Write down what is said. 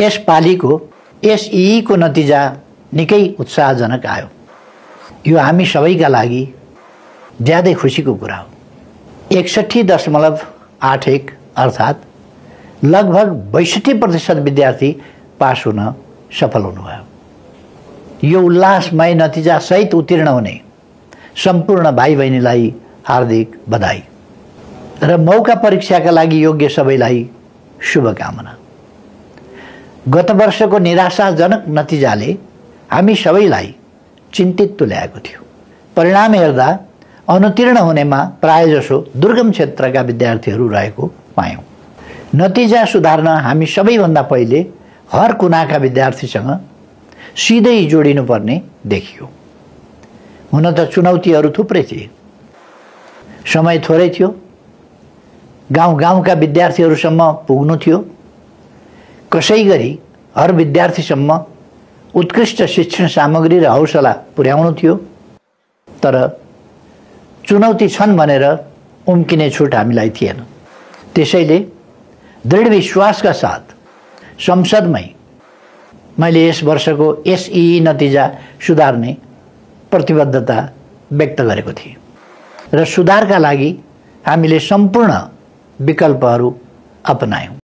यसपालिको एसई को नतिजा निकै उत्साहजनक आयो। यो हामी सबैका लागि ज्यादै खुसीको कुरा हो। 61.81 अर्थात् लगभग 62% विद्यार्थी पास हुन सफल हुनुभयो। यो उल्लासमय नतिजा सहित उत्तीर्ण हुने सम्पूर्ण भाइ बहिनीलाई हार्दिक बधाई र मौका परीक्षाका लागि योग्य सबैलाई शुभकामना। गत वर्षको निराशाजनक नतिजाले हामी सबैलाई चिन्तित तुल्याएको थियो। परिणाम हेर्दा अनुत्तीर्ण हुनेमा प्रायजसो दुर्गम क्षेत्रका विद्यार्थीहरू रहेको पायौं। नतिजा सुधार्न हामी सबैभन्दा पहिले हर कुनाका विद्यार्थीसँग सिधै जोडिनुपर्ने देखियो। हुन त चुनौतीहरू थुप्रै थिए, समय थोरै थियो, गाउँ-गाउँका विद्यार्थीहरूसम्म पुग्नु थियो, कसै गरी हर विद्यार्थीसम्म उत्कृष्ट शिक्षण सामग्री र हौसला पुर्याउनु थियो। तर चुनौती छन् भनेर उम्किने छुट हामीलाई थिएन। त्यसैले दृढ विश्वासका साथ संसदमै मैले यस वर्षको एसई नतिजा सुधार्ने प्रतिबद्धता व्यक्त गरेको थिएँ र सुधारका लागि हामीले सम्पूर्ण विकल्पहरू अपनायौं।